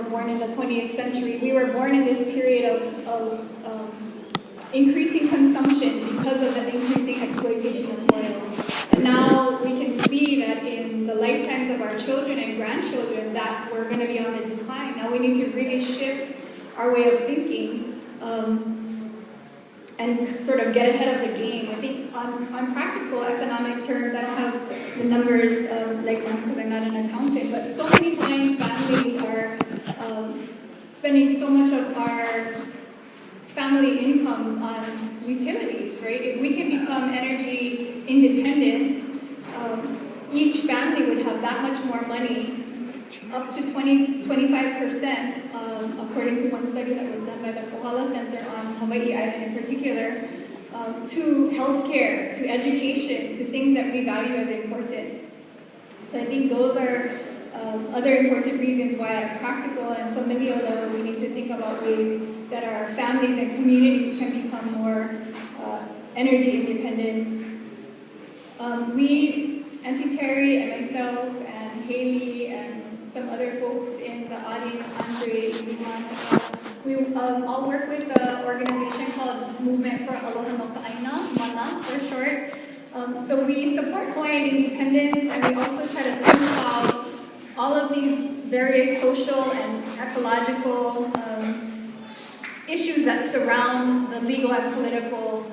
Born in the 20th century. We were born in this period of increasing consumption because of the increasing exploitation of oil. And now we can see that in the lifetimes of our children and grandchildren that we're going to be on the decline. Now we need to really shift our way of thinking and sort of get ahead of the game. I think on practical economic terms, I don't have the numbers like one because I'm not an accountant, but so many Hawaiian families are spending so much of our family incomes on utilities, right? If we can become energy independent, each family would have that much more money, up to 25%, according to one study that was done by the Kohala Center on Hawaii Island in particular, to healthcare, to education, to things that we value as important. So I think those are other important reasons why at a practical and familial level we need to think about ways that our families and communities can become more energy independent. We, Auntie Terry and myself and Haley and some other folks in the audience, Andre, Iman, we all work with an organization called Movement for Aloha no Ka'aina, MANA for short. So we support Hawaiian independence, and we also try to think about all of these various social and ecological issues that surround the legal and political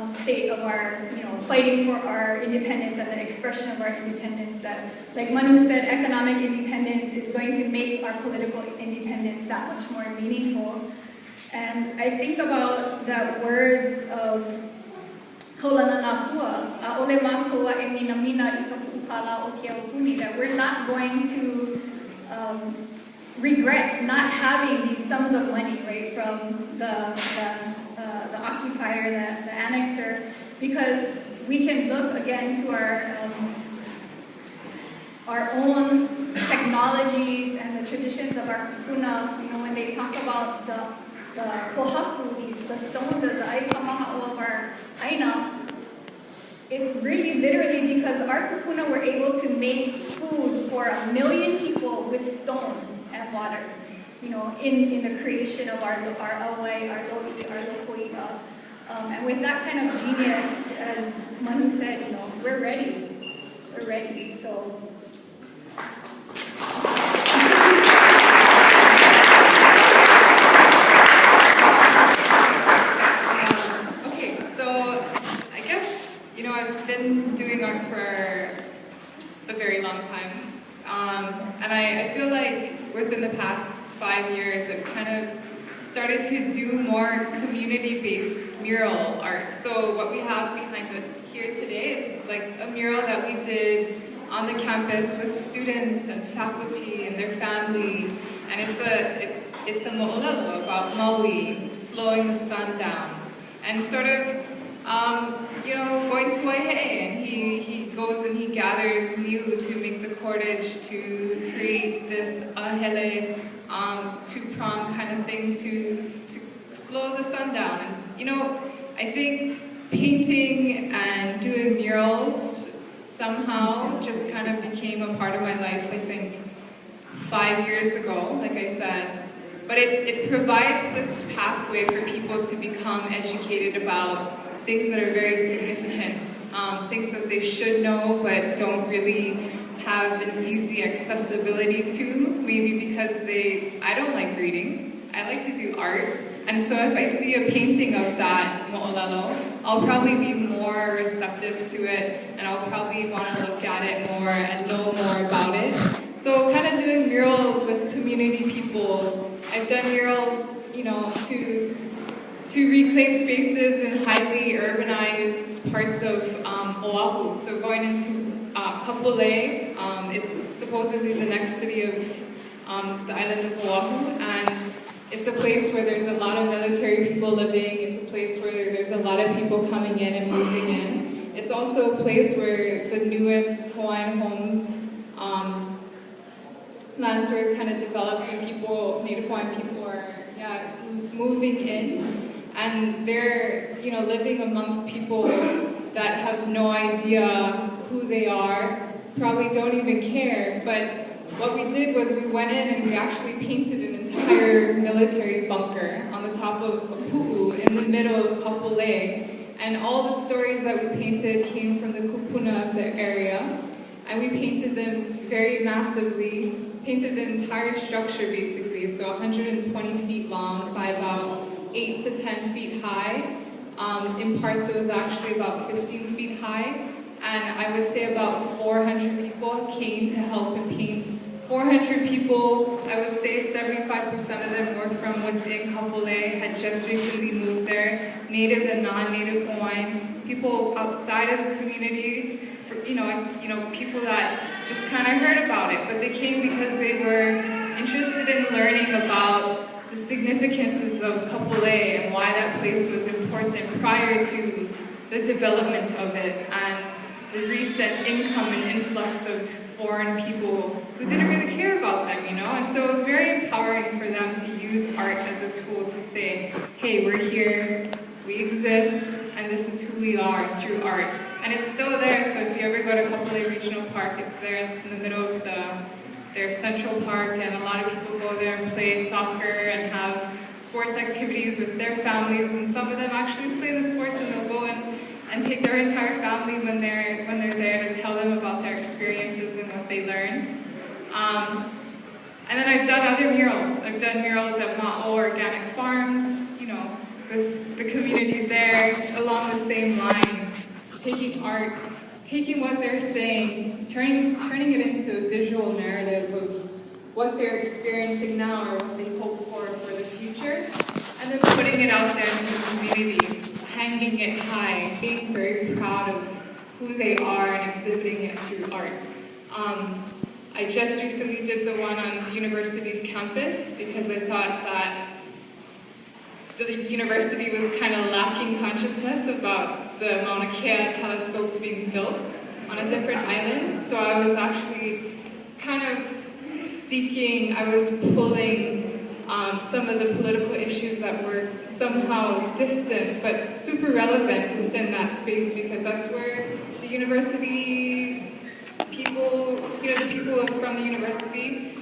state of our, fighting for our independence and the expression of our independence. That, like Manu said, economic independence is going to make our political independence that much more meaningful. And I think about the words of that we're not going to regret not having these sums of money, right, from the occupier, the annexer, because we can look again to our own technologies and the traditions of our kupuna. When they talk about the pohaku, the stones as the aikamaha'o of our aina, it's really literally because our kupuna were able to make food for 1 million people with stone and water, in the creation of our awai, our lo'i, our lokoi'a. And with that kind of genius, as Manu said, we're ready. We're ready. So. I've been doing art for a very long time, and I feel like within the past 5 years I've kind of started to do more community-based mural art. So what we have behind here today is like a mural that we did on the campus with students and faculty and their family, and it's a mo'olelo about Maui, slowing the sun down, and sort of going to Waihe'e, and he goes and he gathers niu to make the cordage to create this ahele, two-prong kind of thing to slow the sun down. And I think painting and doing murals somehow just kind of became a part of my life, I think 5 years ago, like I said. But it provides this pathway for people to become educated about things that are very significant, things that they should know but don't really have an easy accessibility to, maybe because I don't like reading, I like to do art, and so if I see a painting of that mo'olelo, I'll probably be more receptive to it, and I'll probably want to look at it more and know more about it. So kind of doing murals with community people. I've done murals, to reclaim spaces in highly urbanized parts of Oahu. So going into Kapolei, it's supposedly the next city of the island of Oahu, and it's a place where there's a lot of military people living. It's a place where there's a lot of people coming in and moving in. It's also a place where the newest Hawaiian homes, lands were kind of developed, and Native Hawaiian people are moving in. And they're, living amongst people that have no idea who they are, probably don't even care, but what we did was we went in and we actually painted an entire military bunker on the top of Pu'u in the middle of Kapolei. And all the stories that we painted came from the kupuna of the area. And we painted them very massively, painted the entire structure basically, so 120 feet long by about 8 to 10 feet high. In parts it was actually about 15 feet high. And I would say about 400 people came to help and paint. 400 people, I would say 75% of them were from within Kapolei, had just recently moved there, native and non-native Hawaiian, people outside of the community, people that just kind of heard about it, but they came because they were interested in learning about the significances of Kapolei and why that place was important prior to the development of it and the recent income and influx of foreign people who didn't really care about them, and so it was very empowering for them to use art as a tool to say, hey, we're here, we exist, and this is who we are through art. And it's still there, so if you ever go to Kapolei Regional Park, it's there, it's in the middle of their central park, and a lot of people go there and play soccer and have sports activities with their families, and some of them actually play the sports and they'll go and take their entire family when they're there to tell them about their experiences and what they learned. And then I've done other murals. I've done murals at Ma'o Organic Farms, with the community there along the same lines, taking art, taking what they're saying, turning it into a visual narrative of what they're experiencing now or what they hope for the future, and then putting it out there in the community, hanging it high, being very proud of who they are and exhibiting it through art. I just recently did the one on the university's campus because I thought that the university was kind of lacking consciousness about the Mauna Kea telescopes being built on a different island. So I was actually kind of I was pulling some of the political issues that were somehow distant but super relevant within that space, because that's where the university people, the people from the university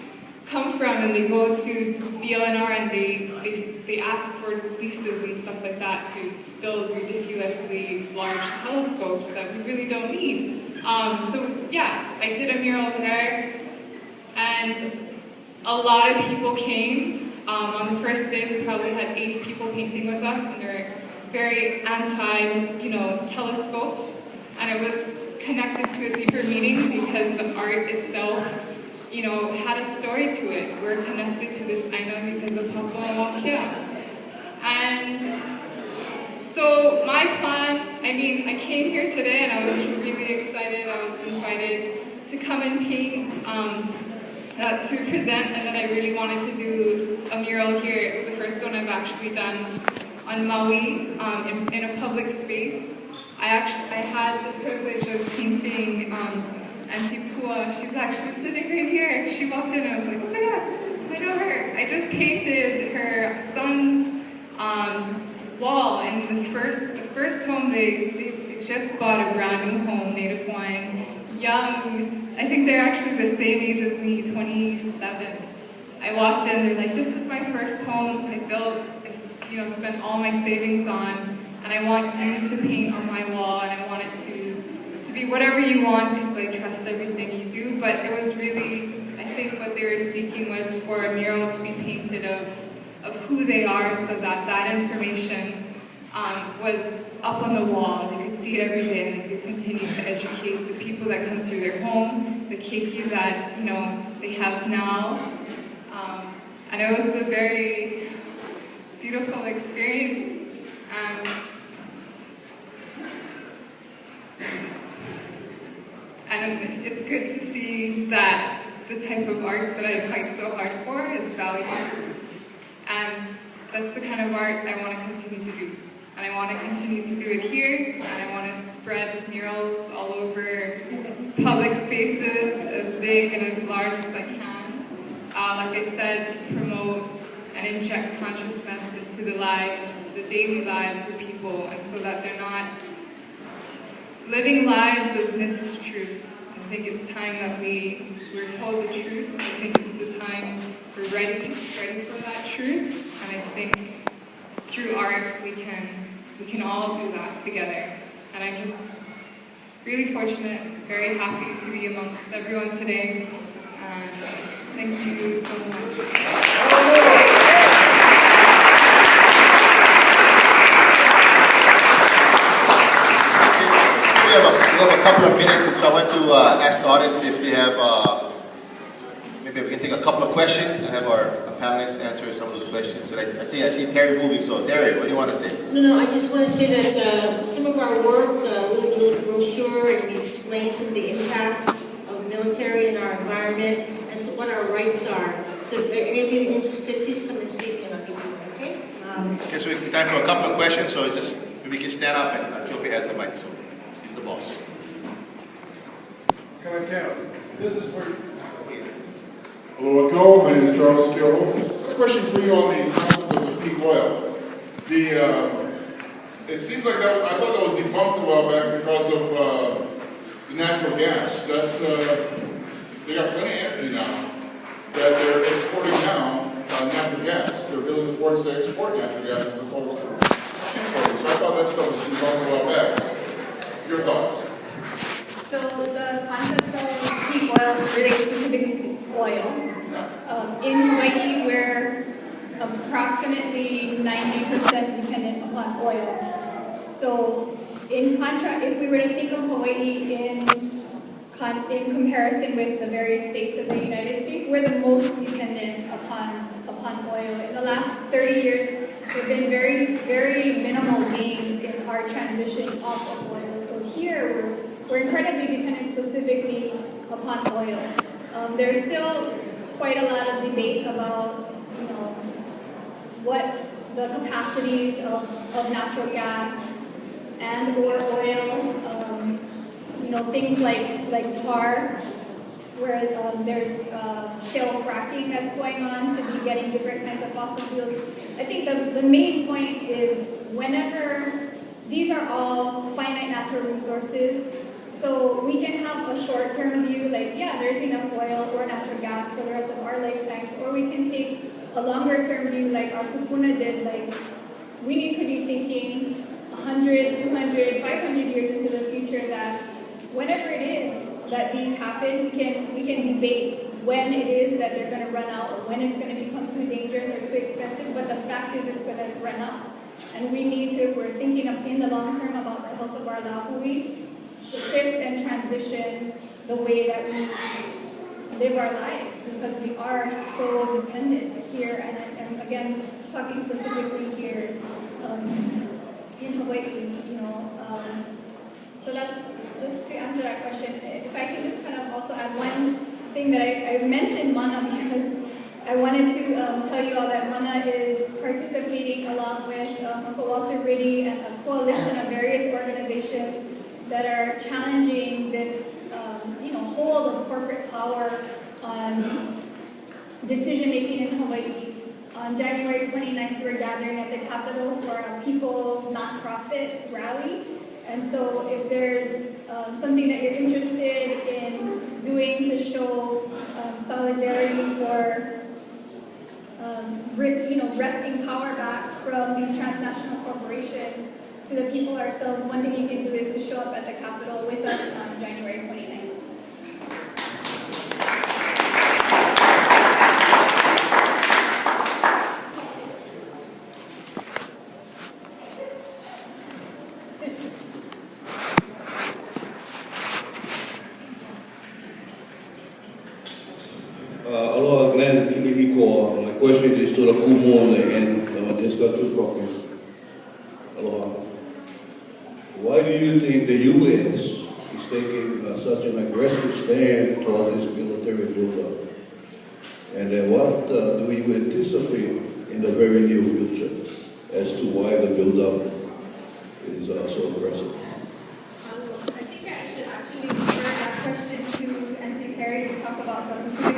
come from, and they go to BLNR and they ask for leases and stuff like that to build ridiculously large telescopes that we really don't need. So yeah, I did a mural there, and a lot of people came. On the first day, we probably had 80 people painting with us, and they're very anti, telescopes, and it was connected to a deeper meaning because the art itself, had a story to it. We're connected to this island because of Papua. And so my plan, I came here today and I was really excited. I was invited to come and paint, to present, and then I really wanted to do a mural here. It's the first one I've actually done on Maui, in a public space. I had the privilege of painting Auntie Pua. She's actually sitting right here. She walked in and I was like, oh my god, I know her. I just painted her son's wall in the first home. They just bought a brand new home, native Hawaiian, young. I think they're actually the same age as me, 27. I walked in, they're like, this is my first home I built, I spent all my savings on, and I want you to paint on my wall, and I want it to be whatever you want, because I trust everything you do. But it was really, I think what they were seeking was for a mural to be painted of who they are, so that information was up on the wall. They could see it every day, and they could continue to educate the people that come through their home, the keiki that they have now. And it was a very beautiful experience. And it's good to see that the type of art that I fight so hard for is valued. And that's the kind of art I want to continue to do. And I want to continue to do it here, and I want to spread murals all over public spaces, as big and as large as I can. Like I said, to promote and inject consciousness into the daily lives of people, and so that they're not living lives of mistruths. I think it's time that we we're told the truth. I think it's the time we're ready for that truth. And I think through art we can all do that together. And I'm just really fortunate, very happy to be amongst everyone today. And thank you so much. We have a couple of minutes, so I want to ask the audience if they have, maybe we can take a couple of questions and have our panelists answer some of those questions. And I see Terry moving, so Terry, what do you want to say? No, I just want to say that some of our work, we built a brochure and we explain some of the impacts of military in our environment and so what our rights are. So if any of you are interested, please come and see me and I'll give you one, okay? Okay, so we have time for a couple of questions, so just maybe we can stand up and Kyopi has the mic, so he's the boss. This is for Hello, my name is Charles Kilholm. A question for you on the concept of the peak oil. It seems like that was, I thought that was debunked a while back because of the natural gas. That's they got plenty of energy now that they're exporting now natural gas. They're building the ports to export natural gas as opposed to importing. So I thought that stuff was debunked a while back. Your thoughts? So the concept of peak oil relates specifically to oil. In Hawaii, we're approximately 90% dependent upon oil. So in contrast, if we were to think of Hawaii in comparison with the various states of the United States, we're the most dependent upon oil. In the last 30 years, there have been very, very minimal gains in our transition off of oil. So here, we're incredibly dependent specifically upon oil. There's still quite a lot of debate about, what the capacities of natural gas and or oil, things like tar, where there's shale fracking that's going on to be getting different kinds of fossil fuels. I think the main point is whenever these are all finite natural resources, so we can have a short-term view, like, yeah, there's enough oil or natural gas for the rest of our lifetimes, or we can take a longer-term view, like our kupuna did, like, we need to be thinking 100, 200, 500 years into the future that whenever it is that these happen, we can debate when it is that they're going to run out or when it's going to become too dangerous or too expensive, but the fact is it's going to run out. And we need to, if we're thinking of in the long term about the health of our lahui, shift and transition the way that we live our lives, because we are so dependent here, and again, talking specifically here in Hawaii, so that's just to answer that question. If I can just kind of also add one thing that I mentioned MANA because I wanted to tell you all that MANA is participating along with Uncle Walter Riddy and a coalition of various organizations that are challenging this hold of corporate power on decision-making in Hawaii. On January 29th, we're gathering at the Capitol for a People Nonprofits rally. And so if there's something that you're interested in doing to show solidarity for wresting power back from these transnational corporations to the people ourselves, one thing you can do is to show up at the Capitol with us on January 29th. Aloha, Glenn Kinihiko. My question is to the Kumone and just got two copies. Aloha. Why do you think the U.S. is taking such an aggressive stand toward this military buildup? And then what do you anticipate in the very near future as to why the buildup is so aggressive? I think I should actually refer that question to Auntie Terry to talk about the